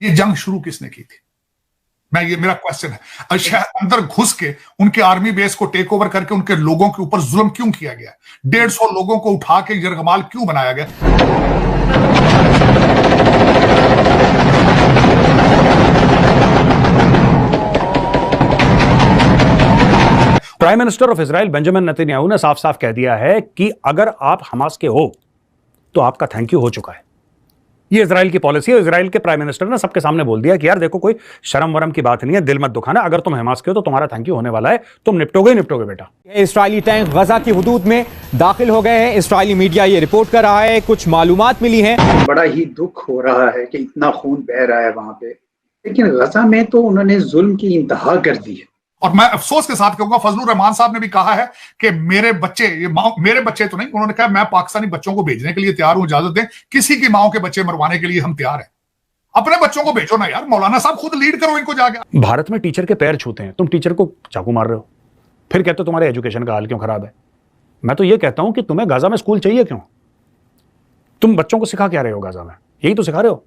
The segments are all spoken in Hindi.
ये जंग शुरू किसने की थी? ये मेरा क्वेश्चन है। अंदर घुस के उनके आर्मी बेस को टेक ओवर करके उनके लोगों के ऊपर जुल्म क्यों किया गया? 150 लोगों को उठा के यरगमाल क्यों बनाया गया? Prime minister of Israel Benjamin Netanyahu ने साफ साफ कह दिया है कि अगर आप हमास के हो तो आपका थैंक यू हो चुका है। ये इजराइल की पॉलिसी है। इजराइल के प्राइम मिनिस्टर ने सबके सामने बोल दिया कि यार देखो, कोई शर्म वरम की बात नहीं है, दिल मत दुखाना, अगर तुम हमास के हो तो तुम्हारा थैंक यू होने वाला है, तुम निपटोगे ही निपटोगे बेटा। इस्राएली टैंक गजा की हुदूद में दाखिल हो गए हैं। इस्राएली मीडिया ये रिपोर्ट कर रहा है, कुछ मालूमात मिली हैं। बड़ा ही दुख हो रहा है कि इतना खून बह रहा है वहां पे, लेकिन गजा में तो उन्होंने जुल्म की इंतहा कर दी है। और मैं अफसोस के साथ कहूंगा, फजलुर रहमान साहब ने भी कहा है कि मेरे बच्चे, मेरे बच्चे तो नहीं, उन्होंने कहा मैं पाकिस्तानी बच्चों को भेजने के लिए तैयार हूं, इजाजत दें, किसी की माओ के बच्चे मरवाने के लिए हम तैयार हैं। अपने बच्चों को भेजो ना यार, मौलाना साहब खुद लीड करो इनको जाके। भारत में टीचर के पैर छूते हैं, तुम टीचर को चाकू मार रहे हो, फिर कहते हो तुम्हारे एजुकेशन का हाल क्यों खराब है। मैं तो ये कहता हूं कि तुम्हें गाजा में स्कूल चाहिए क्यों? तुम बच्चों को सिखा क्या रहे हो गाजा में? यही तो सिखा रहे हो।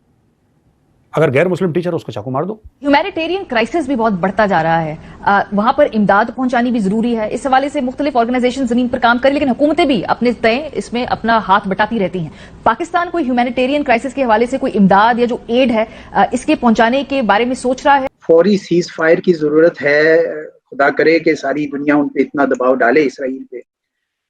अगर गैर मुस्लिम टीचर उसको चाकू मार दो। ह्यूमैनिटेरियन क्राइसिस भी बहुत बढ़ता जा रहा है, वहां पर इमदाद पहुंचानी भी जरूरी है। इस हवाले से मुख्तलिफ ऑर्गेनाइजेशन जमीन पर काम करें, लेकिन हुकूमतें भी अपने तय इसमें अपना हाथ बटाती रहती हैं। पाकिस्तान कोई ह्यूमैनिटेरियन क्राइसिस के हवाले से कोई इमदाद या जो एड है इसके पहुंचाने के बारे में सोच रहा है? फौरी सीज फायर की जरूरत है। खुदा करे कि सारी दुनिया उन पे इतना दबाव डाले इसराइल पे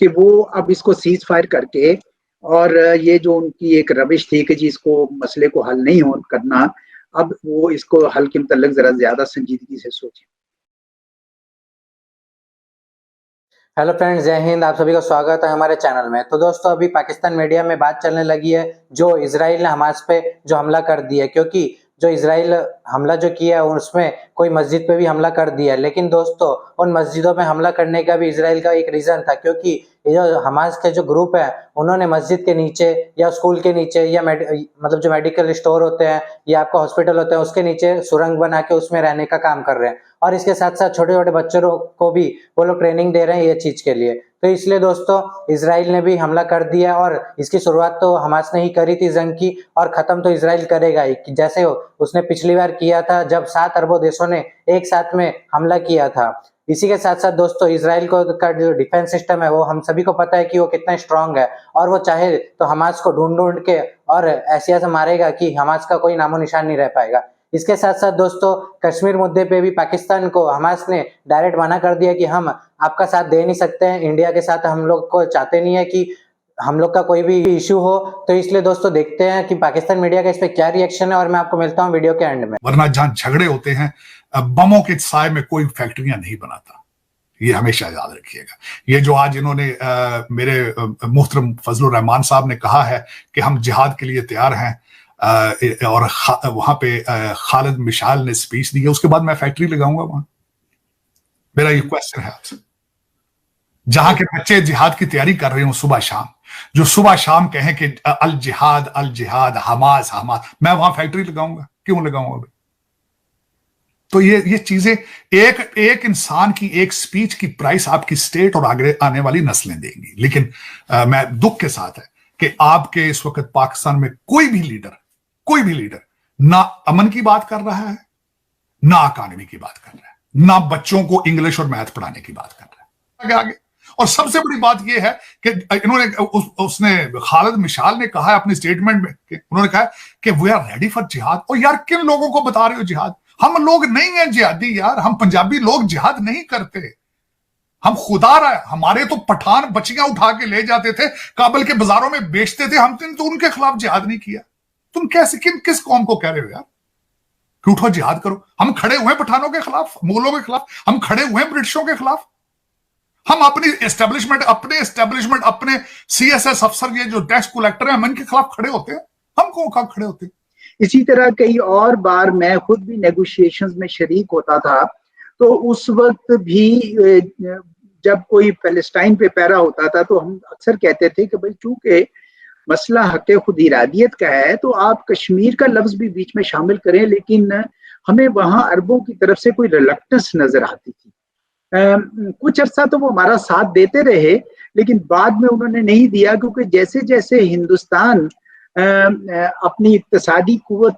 कि वो अब इसको सीज फायर करके, और ये जो उनकी एक रविश थी कि जी इसको मसले को हल नहीं हो करना, अब वो इसको हल के मुतल्लिक जरा ज्यादा संजीदगी से सोचें। हेलो फ्रेंड्स, जय हिंद। आप सभी का स्वागत है हमारे चैनल में। तो दोस्तों, अभी पाकिस्तान मीडिया में बात चलने लगी है जो इजराइल ने हमास पे जो हमला कर दिया, क्योंकि जो इजराइल हमला जो किया है उसमें कोई मस्जिद पे भी हमला कर दिया। लेकिन दोस्तों, उन मस्जिदों में हमला करने का भी इजराइल का एक रीजन था, क्योंकि ये जो हमास के जो ग्रुप है उन्होंने मस्जिद के नीचे या स्कूल के नीचे या मतलब जो मेडिकल स्टोर होते हैं या आपका हॉस्पिटल होते हैं उसके नीचे सुरंग बना के उसमें रहने का काम कर रहे हैं। और इसके साथ साथ छोटे छोटे बच्चों को भी वो लोग ट्रेनिंग दे रहे हैं ये चीज के लिए। तो इसलिए दोस्तों, इजराइल ने भी हमला कर दिया, और इसकी शुरुआत तो हमास ने ही करी थी जंग की, और खत्म तो इजराइल करेगा ही, जैसे उसने पिछली बार किया था जब 7 अरबों देशों ने एक साथ में हमला किया था। इसी के साथ साथ दोस्तों, इजराइल को का जो डिफेंस सिस्टम है वो हम सभी को पता है कि वो कितना स्ट्रांग है, और वो चाहे तो हमास को ढूंढ ढूंढ के और ऐसे मारेगा कि हमास का कोई नामो निशान नहीं रह पाएगा। इसके साथ साथ दोस्तों, कश्मीर मुद्दे पे भी पाकिस्तान को हमास ने डायरेक्ट मना कर दिया कि हम आपका साथ दे नहीं सकते हैं, इंडिया के साथ हम लोग को चाहते नहीं है कि हम लोग का कोई भी इश्यू हो। तो इसलिए दोस्तों, देखते हैं कि पाकिस्तान मीडिया का इस पे क्या रिएक्शन है, और मैं आपको मिलता हूं वीडियो के एंड में। वरना जहां झगड़े होते हैं, बमों के साए में कोई फैक्ट्रियां नहीं बनाता, ये हमेशा याद रखिएगा। ये जो आज इन्होंने मेरे मोहतरम फजलुर रहमान साहब ने कहा है कि हम जिहाद के लिए तैयार हैं, और वहां पे खालिद मिशाल ने स्पीच दी है, उसके बाद मैं फैक्ट्री लगाऊंगा वहां। मेरा ये क्वेश्चन है आपसे, जहां के बच्चे जिहाद की तैयारी कर रहे हो सुबह शाम, जो सुबह शाम कहें कि अल जिहाद हमास हमास, मैं वहां फैक्ट्री लगाऊंगा? क्यों लगाऊंगा भाई? तो ये चीजें एक इंसान की एक स्पीच की प्राइस आपकी स्टेट और आगे आने वाली नस्लें देंगी। लेकिन मैं दुख के साथ है कि आपके इस वक्त पाकिस्तान में कोई भी लीडर ना अमन की बात कर रहा है, ना इकॉनमी की बात कर रहा है, ना बच्चों को इंग्लिश और मैथ पढ़ाने की बात कर रहा है आगे। और सबसे बड़ी बात यह है कि इन्होंने उसने खालिद मिशाल ने कहा है अपने स्टेटमेंट में, उन्होंने कहा कि वी आर रेडी फॉर जिहाद। और यार, किन लोगों को बता रहे हो जिहाद? हम लोग नहीं है जिहादी यार, हम पंजाबी लोग जिहाद नहीं करते। हम खुदा रहा है, हमारे तो पठान बच्चियां उठा के ले जाते थे, काबुल के बाजारों में बेचते थे, हमने तो उनके खिलाफ जिहाद नहीं किया। तुम कैसे किस कौम को कह रहे हो यार कि उठो जिहाद करो? हम खड़े हुए पठानों के खिलाफ, मुगलों के खिलाफ, हम खड़े हुए ब्रिटिशों के खिलाफ। हम अपनी एस्टेब्लिशमेंट, अपने CSS अफसर, ये जो टैक्स कलेक्टर हैं, हम इनके खिलाफ खड़े होते हैं। हम कौन कब खड़े होते हैं? इसी तरह कई और बार मैं खुद भी नेगोशिएशंस में शरीक होता था, तो उस वक्त भी जब कोई पैलेस्टाइन पे पैरा होता था तो हम अक्सर कहते थे कि भाई चूंकि मसला हक खुद इरादियत का है तो आप कश्मीर का लफ्ज भी बीच में शामिल करें, लेकिन हमें वहां अरबों की तरफ से कोई रिलक्टेंस नजर आती थी। कुछ अर्सा तो वो हमारा साथ देते रहे, लेकिन बाद में उन्होंने नहीं दिया, क्योंकि जैसे जैसे हिंदुस्तान अपनी इक्तिसादी कुव्वत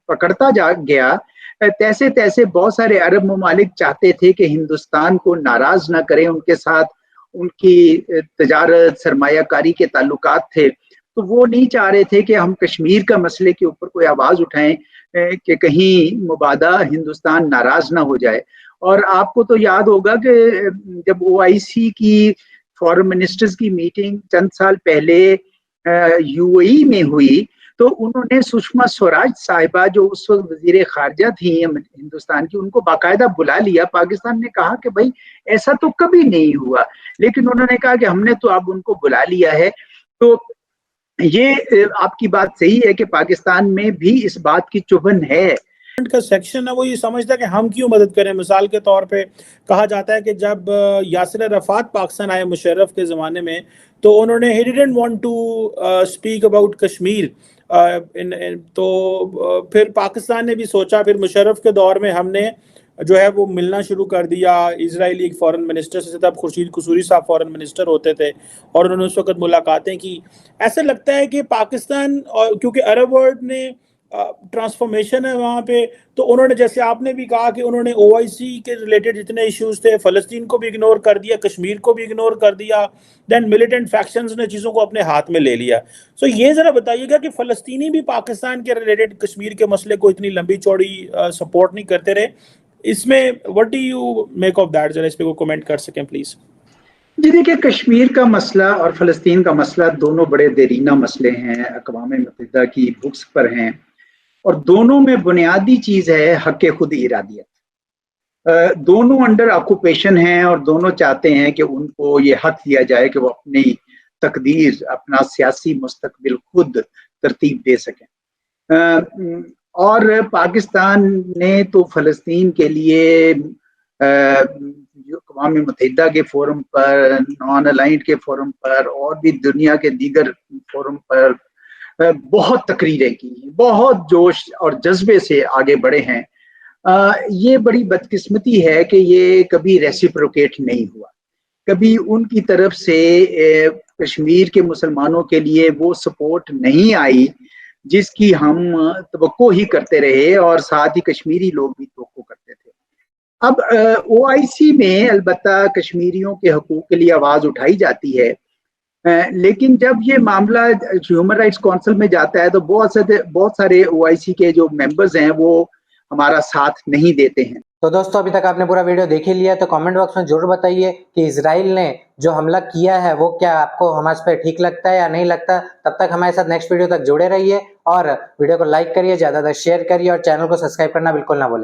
पकड़ता जा गया, तैसे तैसे बहुत सारे अरब ममालिक चाहते थे कि हिंदुस्तान को नाराज ना करें, उनके साथ उनकी तजारत सरमायाकारी के ताल्लुकात थे, तो वो नहीं चाह रहे थे कि हम कश्मीर का मसले के ऊपर कोई आवाज उठाएं कि कहीं मुबादा हिंदुस्तान नाराज ना हो जाए। और आपको तो याद होगा कि जब OIC की फॉरेन मिनिस्टर्स की मीटिंग चंद साल पहले UAE में हुई, तो उन्होंने सुषमा स्वराज साहिबा जो उस वक्त वजीर खारजा थी हिंदुस्तान की, उनको बाकायदा बुला लिया। पाकिस्तान ने कहा कि भाई ऐसा तो कभी नहीं हुआ, लेकिन उन्होंने कहा कि हमने तो अब उनको बुला लिया है। तो ये आपकी बात सही है कि पाकिस्तान में भी इस बात की चुभन है। का सेक्शन है वो ये समझता है कि हम क्यों मदद करें। मिसाल के तौर पे कहा जाता है कि जब यासिर अरफात पाकिस्तान आए मुशर्रफ के ज़माने में, तो उन्होंने he didn't want to speak about Kashmir, तो फिर पाकिस्तान ने भी सोचा, फिर मुशर्रफ के दौर में हमने जो है वो मिलना शुरू कर दिया इजरायली फॉरेन मिनिस्टर से। तब खुर्शीद कुसूरी साहब फॉरेन मिनिस्टर होते थे और उन्होंने उस वक्त मुलाकातें की। ऐसा लगता है कि पाकिस्तान, और क्योंकि अरब वर्ल्ड ने ट्रांसफॉर्मेशन है वहाँ पे, तो उन्होंने, जैसे आपने भी कहा कि उन्होंने OIC के रिलेटेड जितने इश्यूज थे, फ़लस्तीन को भी इग्नोर कर दिया, कश्मीर को भी इग्नोर कर दिया, देन मिलिटेंट फैक्शंस ने चीज़ों को अपने हाथ में ले लिया। सो ये ज़रा बताइएगा कि फ़लस्तीनी भी पाकिस्तान के रिलेटेड कश्मीर के मसले को इतनी लंबी चौड़ी सपोर्ट नहीं करते रहे, इसमें what do you make of that? जरा इस पे को कमेंट कर सकें प्लीज़। जी देखिए, कश्मीर का मसला और फ़लस्तीन का मसला दोनों बड़े देरीना मसले हैं, अक़वाम मुत्तहिदा की बुक्स पर हैं, और दोनों में बुनियादी चीज है हक़ खुद इरादियत। दोनों अंडर ऑक्यूपेशन हैं और दोनों चाहते हैं कि उनको ये हक दिया जाए कि वो अपनी तकदीर, अपना सियासी मुस्तकबिल खुद तरतीब दे सकें। और पाकिस्तान ने तो फ़लस्तीन के लिए अक़वाम मुत्तहिदा के फोरम पर, नॉन अलाइंड के फोरम पर और भी दुनिया के दीगर फोरम पर बहुत तकरीरें की, बहुत जोश और जज्बे से आगे बढ़े हैं। ये बड़ी बदकिस्मती है कि ये कभी रेसिप्रोकेट नहीं हुआ, कभी उनकी तरफ से कश्मीर के मुसलमानों के लिए वो सपोर्ट नहीं आई जिसकी हम तवक्को ही करते रहे, और साथ ही कश्मीरी लोग भी तवक्को करते थे। अब OIC में अलबत्ता कश्मीरियों के हकूक़ के लिए आवाज़ उठाई जाती है, लेकिन जब ये मामला ह्यूमन राइट्स काउंसिल में जाता है तो बहुत सारे OIC के जो मेंबर्स हैं वो हमारा साथ नहीं देते हैं। तो दोस्तों, अभी तक आपने पूरा वीडियो देख ही लिया, तो कमेंट बॉक्स में जरूर बताइए कि इजराइल ने जो हमला किया है वो क्या आपको हमास पे ठीक लगता है या नहीं लगता। तब तक हमारे साथ नेक्स्ट वीडियो तक जुड़े रहिए और वीडियो को लाइक करिए, ज़्यादा शेयर करिए और चैनल को सब्सक्राइब करना बिल्कुल ना भूलें।